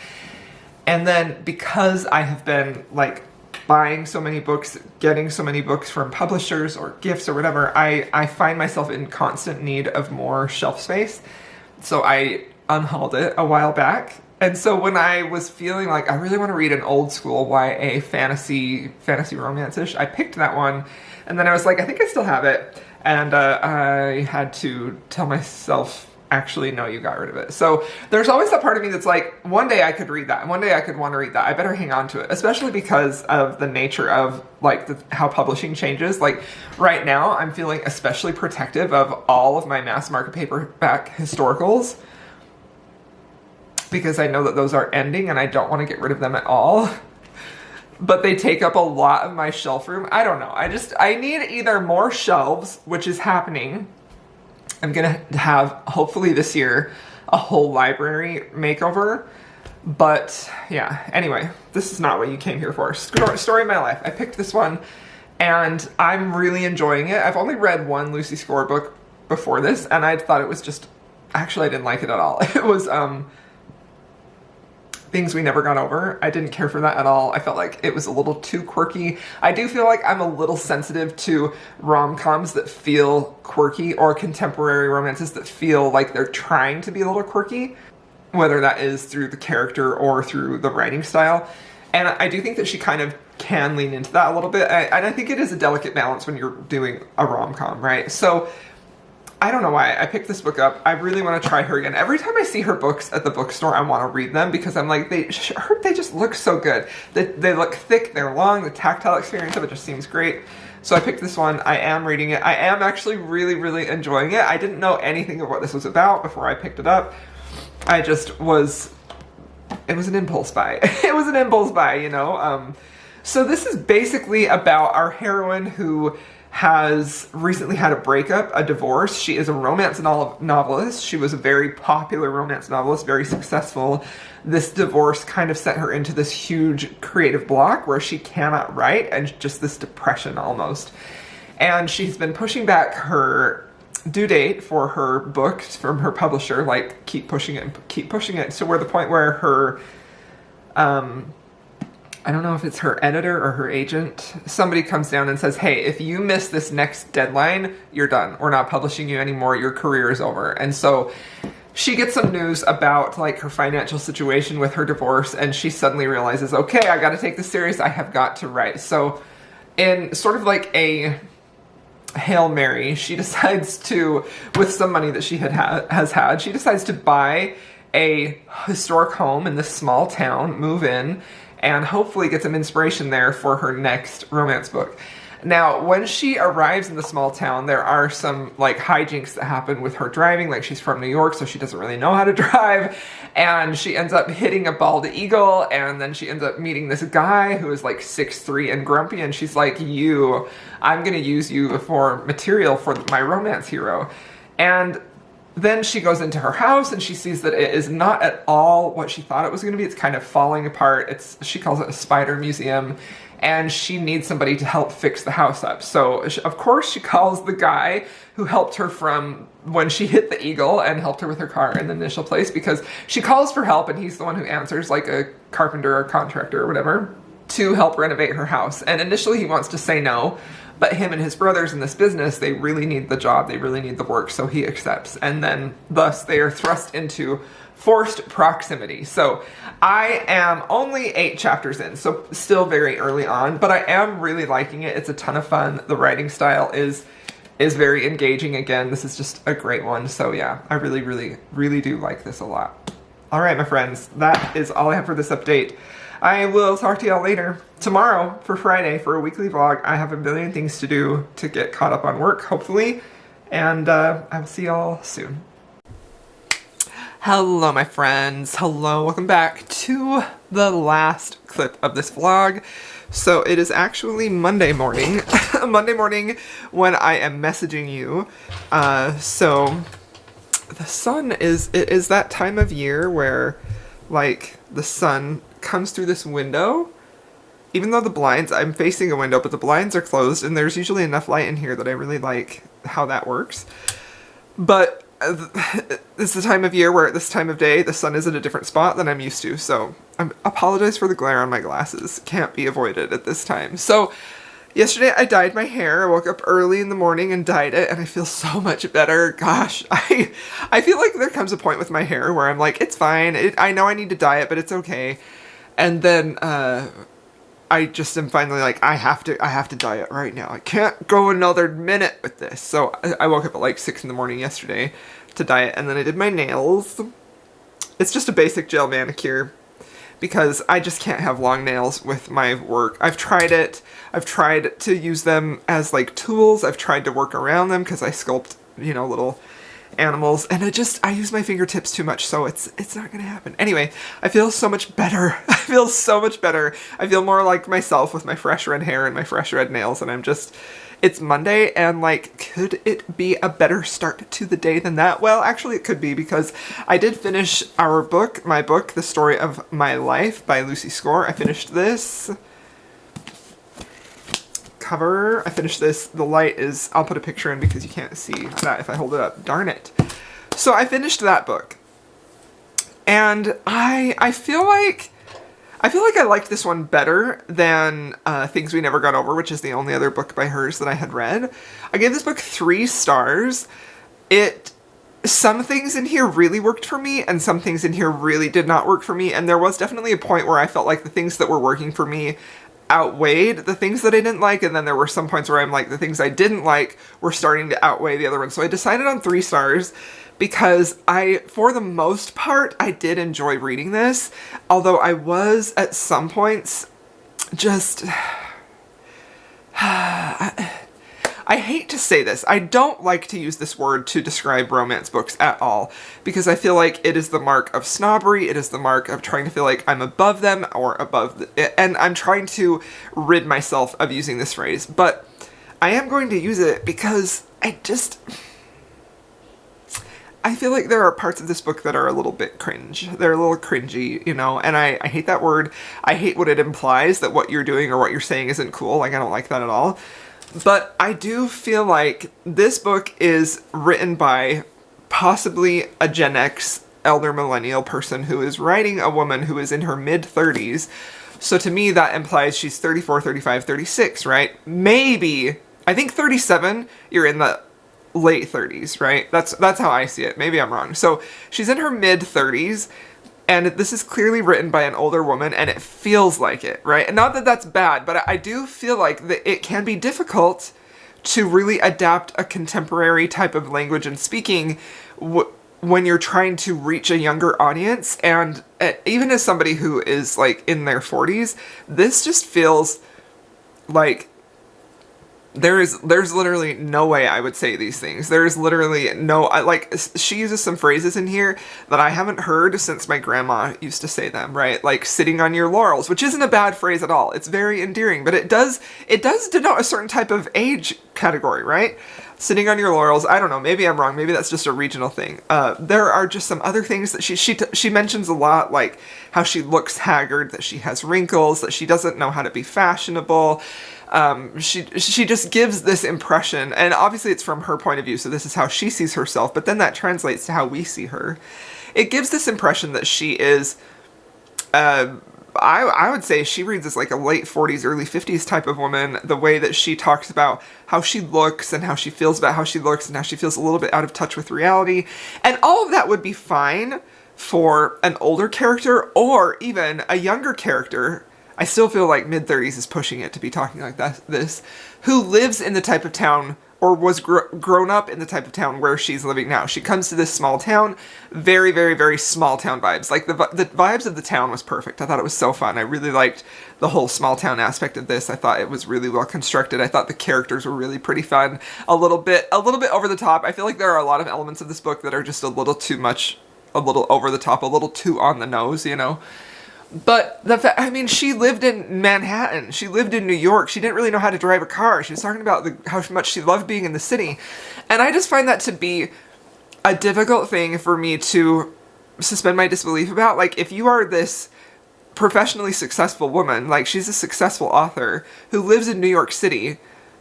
And then because I have been like buying so many books, getting so many books from publishers or gifts or whatever, I find myself in constant need of more shelf space. So I unhauled it a while back. And so when I was feeling like I really want to read an old school YA fantasy romance-ish, I picked that one. And then I was like, I think I still have it. And I had to tell myself, actually, no, you got rid of it. So there's always that part of me that's like, one day I could read that. And one day I could want to read that. I better hang on to it, especially because of the nature of like how publishing changes. Like right now, I'm feeling especially protective of all of my mass market paperback historicals because I know that those are ending and I don't want to get rid of them at all. But they take up a lot of my shelf room. I don't know. I need either more shelves, which is happening. I'm going to have, hopefully this year, a whole library makeover. But yeah, anyway, this is not what you came here for. Story of My Life. I picked this one and I'm really enjoying it. I've only read one Lucy Score book before this and I thought it was just, actually I didn't like it at all. It was Things We Never Got Over. I didn't care for that at all. I felt like it was a little too quirky. I do feel like I'm a little sensitive to rom-coms that feel quirky or contemporary romances that feel like they're trying to be a little quirky, whether that is through the character or through the writing style. And I do think that she kind of can lean into that a little bit. And I think it is a delicate balance when you're doing a rom-com, right? So I don't know why I picked this book up. I really want to try her again. Every time I see her books at the bookstore, I want to read them because I'm like, they just look so good. They look thick, they're long, the tactile experience of it just seems great. So I picked this one. I am reading it. I am actually really, really enjoying it. I didn't know anything of what this was about before I picked it up. It was an impulse buy. It was an impulse buy, you know? So this is basically about our heroine who has recently had a breakup, a divorce. She is a romance novelist. She was a very popular romance novelist, very successful. This divorce kind of sent her into this huge creative block where she cannot write and just this depression almost. And she's been pushing back her due date for her book from her publisher, like keep pushing it. So we're at the point where her, I don't know if it's her editor or her agent, somebody comes down and says, hey, if you miss this next deadline, you're done. We're not publishing you anymore. Your career is over. And so she gets some news about like her financial situation with her divorce and she suddenly realizes, okay, I got to take this serious. I have got to write. So in sort of like a Hail Mary, she decides to, with some money that she has had, she decides to buy a historic home in this small town, move in, and hopefully get some inspiration there for her next romance book. Now, when she arrives in the small town, there are some like hijinks that happen with her driving. Like, she's from New York, so she doesn't really know how to drive. And she ends up hitting a bald eagle, and then she ends up meeting this guy who is like 6'3" and grumpy, and she's like, I'm gonna use you for material for my romance hero. And then she goes into her house and she sees that it is not at all what she thought it was going to be. It's kind of falling apart. She calls it a spider museum, and she needs somebody to help fix the house up. So, of course, she calls the guy who helped her from when she hit the eagle and helped her with her car in the initial place, because she calls for help and he's the one who answers, like a carpenter or contractor or whatever, to help renovate her house. And initially he wants to say no, but him and his brothers in this business, they really need the job, they really need the work, so he accepts. And then thus they are thrust into forced proximity. So I am only 8 chapters in, so still very early on, but I am really liking it. It's a ton of fun. The writing style is very engaging. Again, this is just a great one. So yeah, I really, really, really do like this a lot. All right, my friends, that is all I have for this update. I will talk to y'all later. Tomorrow, for Friday, for a weekly vlog, I have a million things to do to get caught up on work, hopefully. And I will see y'all soon. Hello, my friends. Hello, welcome back to the last clip of this vlog. So it is actually Monday morning. Monday morning when I am messaging you. So the sun it is that time of year where, like, the sun comes through this window. Even though the blinds, I'm facing a window, but the blinds are closed, and there's usually enough light in here that I really like how that works. But it's the time of year where at this time of day, the sun is at a different spot than I'm used to. So I apologize for the glare on my glasses. Can't be avoided at this time. So yesterday I dyed my hair. I woke up early in the morning and dyed it, and I feel so much better. Gosh, I feel like there comes a point with my hair where I'm like, it's fine. I know I need to dye it, but it's okay. And then I just am finally like, I have to dye it right now. I can't go another minute with this. So I woke up at like 6 in the morning yesterday to dye it, and then I did my nails. It's just a basic gel manicure because I just can't have long nails with my work. I've tried it. I've tried to use them as like tools. I've tried to work around them because I sculpt, you know, little animals, and I use my fingertips too much, so it's not gonna happen. Anyway, I feel so much better. I feel so much better. I feel more like myself with my fresh red hair and my fresh red nails, and it's Monday, and like, could it be a better start to the day than that? Well, actually it could be, because I did finish my book, The Story of My Life by Lucy Score. I finished this cover. I finished this. The light is, I'll put a picture in because you can't see that if I hold it up. Darn it. So I finished that book. And I feel like I liked this one better than Things We Never Got Over, which is the only other book by hers that I had read. I gave this book 3 stars. Some things in here really worked for me, and some things in here really did not work for me. And there was definitely a point where I felt like the things that were working for me outweighed the things that I didn't like, and then there were some points where I'm like, the things I didn't like were starting to outweigh the other ones. So I decided on 3 stars because for the most part, I did enjoy reading this, although I was at some points just I hate to say this. I don't like to use this word to describe romance books at all, because I feel like it is the mark of snobbery. It is the mark of trying to feel like I'm above them or and I'm trying to rid myself of using this phrase, but I am going to use it because I feel like there are parts of this book that are a little bit cringe. They're a little cringy, you know, and I hate that word. I hate what it implies, that what you're doing or what you're saying isn't cool. Like, I don't like that at all. But I do feel like this book is written by possibly a Gen X elder millennial person who is writing a woman who is in her mid-30s. So to me, that implies she's 34, 35, 36, right? Maybe, I think 37, you're in the late 30s, right? That's how I see it. Maybe I'm wrong. So she's in her mid-30s, and this is clearly written by an older woman, and it feels like it, right? And not that that's bad, but I do feel like that it can be difficult to really adapt a contemporary type of language and speaking when you're trying to reach a younger audience. And even as somebody who is like in their 40s, this just feels like there's literally no way I would say these things. There's literally no, like, she uses some phrases in here that I haven't heard since my grandma used to say them, right? Like sitting on your laurels, which isn't a bad phrase at all. It's very endearing, but it does denote a certain type of age category, right? Sitting on your laurels. I don't know. Maybe I'm wrong. Maybe that's just a regional thing. There are just some other things that she mentions a lot, like how she looks haggard, that she has wrinkles, that she doesn't know how to be fashionable. She just gives this impression, and obviously it's from her point of view, so this is how she sees herself, but then that translates to how we see her. It gives this impression that she is, I would say she reads as like a late 40s, early 50s type of woman, the way that she talks about how she looks and how she feels about how she looks and how she feels a little bit out of touch with reality. And all of that would be fine for an older character or even a younger character. I still feel like mid-30s is pushing it to be talking like this, who lives in the type of town or was grown up in the type of town where she's living now. She comes to this small town, very, very, very small town vibes. Like the vibes of the town was perfect. I thought it was so fun. I really liked the whole small town aspect of this. I thought it was really well constructed. I thought the characters were really pretty fun. A little bit over the top. I feel like there are a lot of elements of this book that are just a little too much, a little over the top, a little too on the nose, you know? But I mean, she lived in Manhattan. She lived in New York. She didn't really know how to drive a car. She was talking about how much she loved being in the city. And I just find that to be a difficult thing for me to suspend my disbelief about. Like, if you are this professionally successful woman, like she's a successful author who lives in New York City,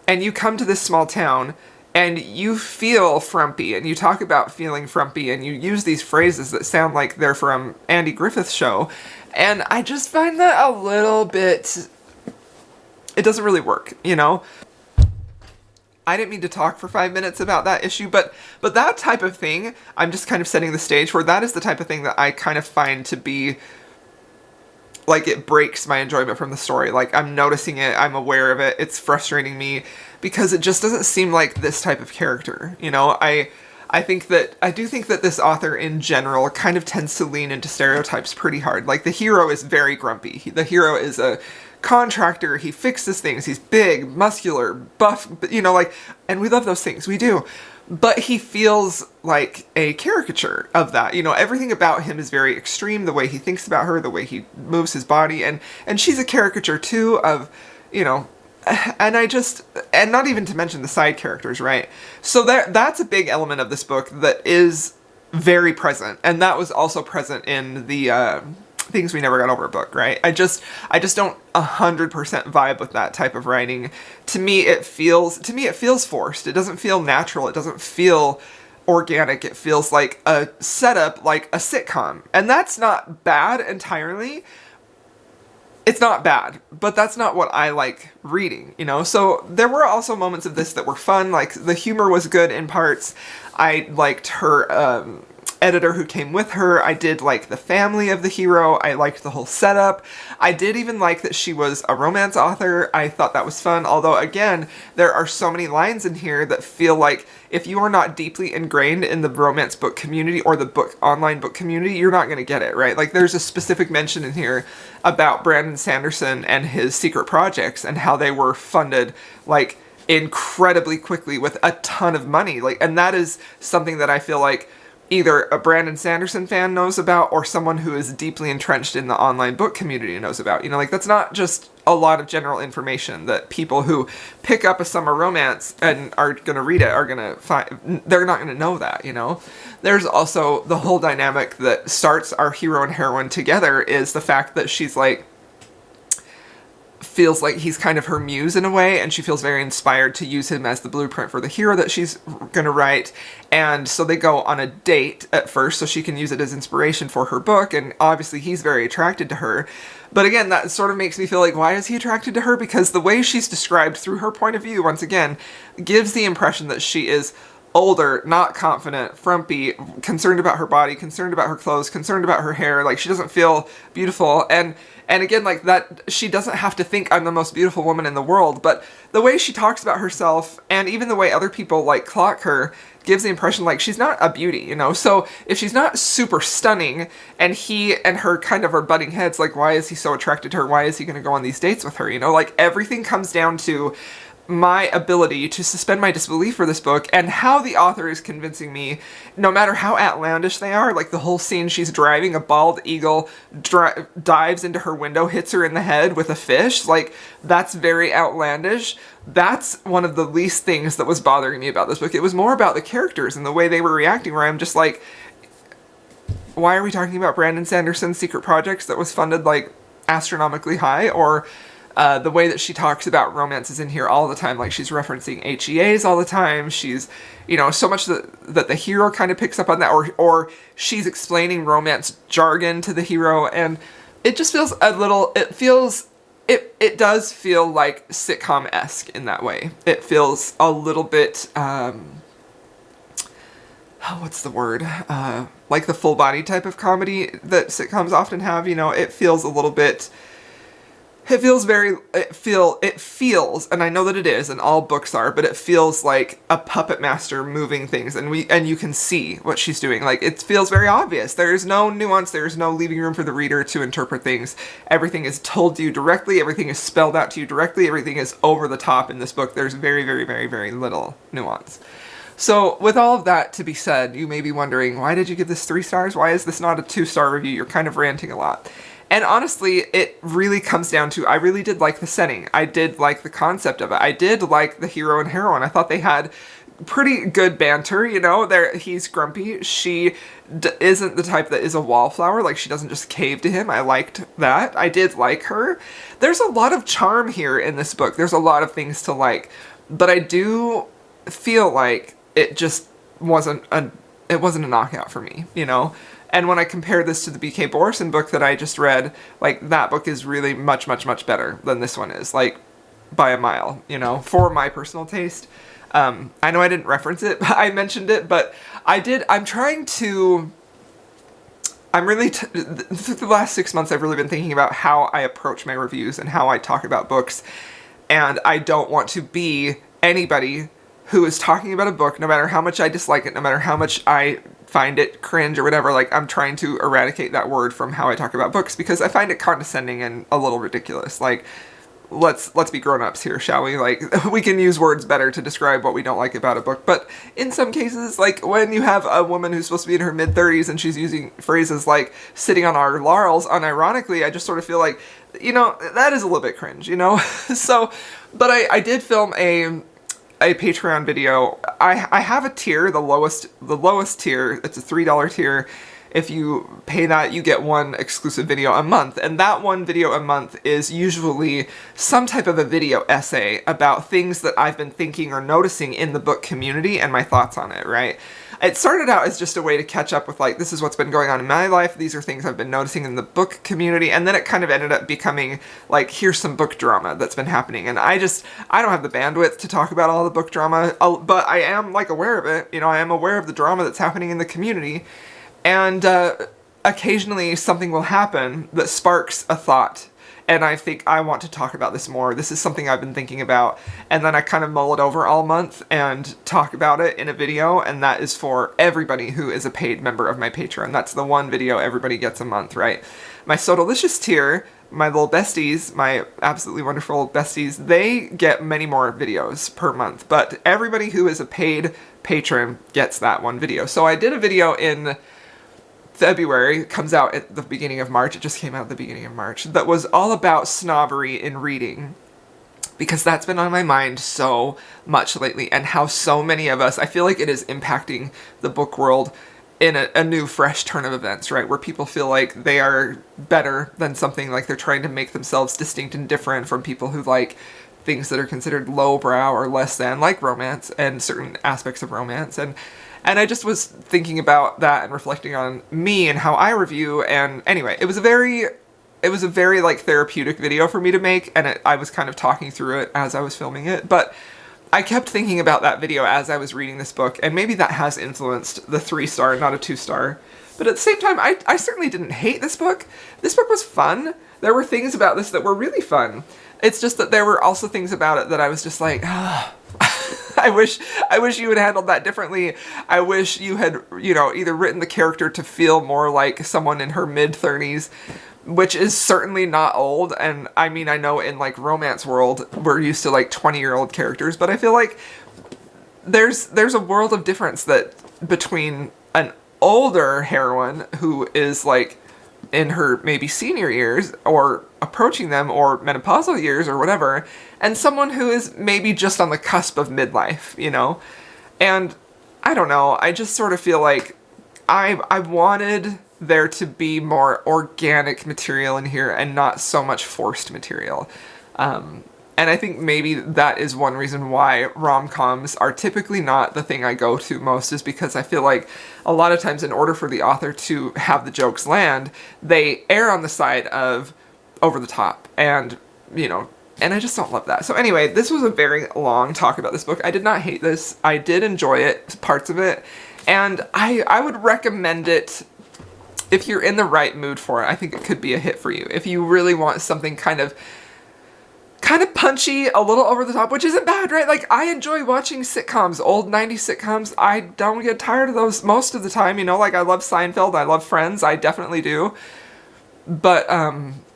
and you come to this small town and you feel frumpy, and you talk about feeling frumpy, and you use these phrases that sound like they're from Andy Griffith's show, and I just find that a little bit, it doesn't really work, you know? I didn't mean to talk for 5 minutes about that issue, but that type of thing, I'm just kind of setting the stage for, that is the type of thing that I kind of find to be, like, it breaks my enjoyment from the story. Like, I'm noticing it, I'm aware of it, it's frustrating me, because it just doesn't seem like this type of character, you know? I do think that this author in general kind of tends to lean into stereotypes pretty hard. Like, the hero is very grumpy. The hero is a contractor, he fixes things, he's big, muscular, buff, you know, like, and we love those things, we do. But he feels like a caricature of that. You know, everything about him is very extreme, the way he thinks about her, the way he moves his body, and she's a caricature too of, you know, and and not even to mention the side characters, right? So that's a big element of this book that is very present, and that was also present in the Things We Never Got Over book, right? I just don't 100% vibe with that type of writing. To me it feels forced. It doesn't feel natural. It doesn't feel organic. It feels like a setup, like a sitcom, and that's not bad entirely. It's not bad, but that's not what I like reading, you know? So there were also moments of this that were fun, like the humor was good in parts. I liked her editor who came with her. I did like the family of the hero. I liked the whole setup. I did even like that she was a romance author. I thought that was fun, although again, there are so many lines in here that feel like if you are not deeply ingrained in the romance book community or the online book community, you're not going to get it, right? Like, there's a specific mention in here about Brandon Sanderson and his secret projects and how they were funded, like, incredibly quickly with a ton of money. Like, and that is something that I feel like either a Brandon Sanderson fan knows about or someone who is deeply entrenched in the online book community knows about. You know, like, that's not just a lot of general information that people who pick up a summer romance and are going to read it are going to find. They're not going to know that, you know? There's also the whole dynamic that starts our hero and heroine together is the fact that she's like, feels like he's kind of her muse in a way, and she feels very inspired to use him as the blueprint for the hero that she's gonna write. And so they go on a date at first so she can use it as inspiration for her book, and obviously he's very attracted to her. But again, that sort of makes me feel like, why is he attracted to her? Because the way she's described through her point of view, once again, gives the impression that she is older, not confident, frumpy, concerned about her body, concerned about her clothes, concerned about her hair. Like, she doesn't feel beautiful. And again, like, that she doesn't have to think I'm the most beautiful woman in the world, but the way she talks about herself and even the way other people like clock her gives the impression like she's not a beauty, you know? So if she's not super stunning and he and her kind of are butting heads, like, why is he so attracted to her? Why is he going to go on these dates with her? You know, like, everything comes down to my ability to suspend my disbelief for this book and how the author is convincing me, no matter how outlandish they are, like the whole scene she's driving, a bald eagle dives into her window, hits her in the head with a fish, like, that's very outlandish. That's one of the least things that was bothering me about this book. It was more about the characters and the way they were reacting, where I'm just like, why are we talking about Brandon Sanderson's secret projects that was funded, like, astronomically high? Or the way that she talks about romances in here all the time, like she's referencing HEAs all the time. She's, so much that the hero kind of picks up on that, or she's explaining romance jargon to the hero, and it just feels it does feel like sitcom-esque in that way. It feels a little bit, what's the word? Like the full body type of comedy that sitcoms often have, it feels a little bit. It feels, and I know that it is, and all books are, but it feels like a puppet master moving things, and you can see what she's doing. Like, it feels very obvious. There's no nuance, there's no leaving room for the reader to interpret things. Everything is told to you directly, everything is spelled out to you directly, everything is over the top in this book. There's very, very, very, very little nuance. So, with all of that to be said, you may be wondering, why did you give this 3 stars? Why is this not a 2-star review? You're kind of ranting a lot. And honestly, it really comes down to, I really did like the setting. I did like the concept of it. I did like the hero and heroine. I thought they had pretty good banter, he's grumpy. She isn't the type that is a wallflower. Like, she doesn't just cave to him. I liked that. I did like her. There's a lot of charm here in this book. There's a lot of things to like. But I do feel like it just wasn't a knockout for me, And when I compare this to the B.K. Borison book that I just read, like, that book is really much, much, much better than this one is, like, by a mile, for my personal taste. I know I didn't reference it, I mentioned it, but I'm really, the last 6 months I've really been thinking about how I approach my reviews and how I talk about books, and I don't want to be anybody who is talking about a book, no matter how much I dislike it, no matter how much I find it cringe or whatever. Like, I'm trying to eradicate that word from how I talk about books, because I find it condescending and a little ridiculous. Like, let's be grown-ups here, shall we? Like, we can use words better to describe what we don't like about a book, but in some cases, like, when you have a woman who's supposed to be in her mid-30s and she's using phrases like sitting on our laurels unironically, I just sort of feel like, that is a little bit cringe, So, but I did film a Patreon video. I have a tier, the lowest tier. It's a $3 tier. If you pay that, you get one exclusive video a month, and that one video a month is usually some type of a video essay about things that I've been thinking or noticing in the book community and my thoughts on it, right? It started out as just a way to catch up with, like, this is what's been going on in my life, these are things I've been noticing in the book community, and then it kind of ended up becoming, like, here's some book drama that's been happening, and I don't have the bandwidth to talk about all the book drama, but I am, like, aware of it, I am aware of the drama that's happening in the community, and occasionally something will happen that sparks a thought, and I think I want to talk about this more. This is something I've been thinking about, and then I kind of mull it over all month and talk about it in a video, and that is for everybody who is a paid member of my Patreon. That's the one video everybody gets a month, right? My So Delicious tier, my little besties, my absolutely wonderful besties, they get many more videos per month, but everybody who is a paid patron gets that one video. So I did a video in February, it comes out at the beginning of March, it just came out at the beginning of March, that was all about snobbery in reading, because that's been on my mind so much lately, and how so many of us, I feel like it is impacting the book world in a new, fresh turn of events, right, where people feel like they are better than something, like they're trying to make themselves distinct and different from people who like things that are considered lowbrow or less than, like romance and certain aspects of romance, and I just was thinking about that and reflecting on me and how I review, and anyway, it was a very like therapeutic video for me to make, and I was kind of talking through it as I was filming it, but I kept thinking about that video as I was reading this book, and maybe that has influenced the 3-star, not a 2-star, but at the same time, I certainly didn't hate this book. This book was fun. There were things about this that were really fun. It's just that there were also things about it that I was just like, I wish you had handled that differently. I wish you had, either written the character to feel more like someone in her mid-30s. which is certainly not old. And I mean, I know in like romance world, we're used to like 20-year-old characters, but I feel like there's a world of difference that between an older heroine who is like in her maybe senior years or approaching them or menopausal years or whatever, and someone who is maybe just on the cusp of midlife, you know? And I don't know, I just sort of feel like I wanted there to be more organic material in here and not so much forced material. And I think maybe that is one reason why rom-coms are typically not the thing I go to most, is because I feel like a lot of times in order for the author to have the jokes land, they err on the side of over the top and, you know, and I just don't love that. So anyway, this was a very long talk about this book. I did not hate this. I did enjoy it, parts of it, and I would recommend it if you're in the right mood for it. I think it could be a hit for you. If you really want something kind of punchy, a little over the top, which isn't bad, right? Like, I enjoy watching sitcoms, old 90s sitcoms. I don't get tired of those most of the time, you know, like I love Seinfeld, I love Friends, I definitely do. But,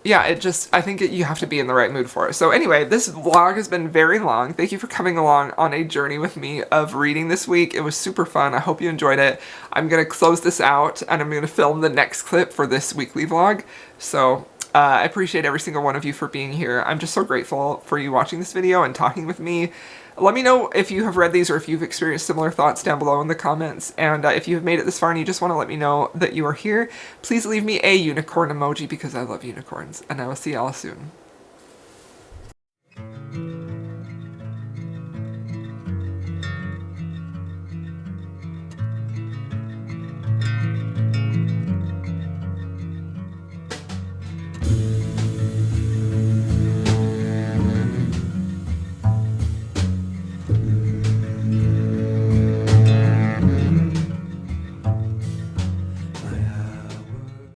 yeah, I think you have to be in the right mood for it. So anyway, this vlog has been very long. Thank you for coming along on a journey with me of reading this week. It was super fun. I hope you enjoyed it. I'm going to close this out and I'm going to film the next clip for this weekly vlog. So I appreciate every single one of you for being here. I'm just so grateful for you watching this video and talking with me. Let me know if you have read these or if you've experienced similar thoughts down below in the comments. And if you have made it this far and you just want to let me know that you are here, please leave me a unicorn emoji because I love unicorns. And I will see y'all soon.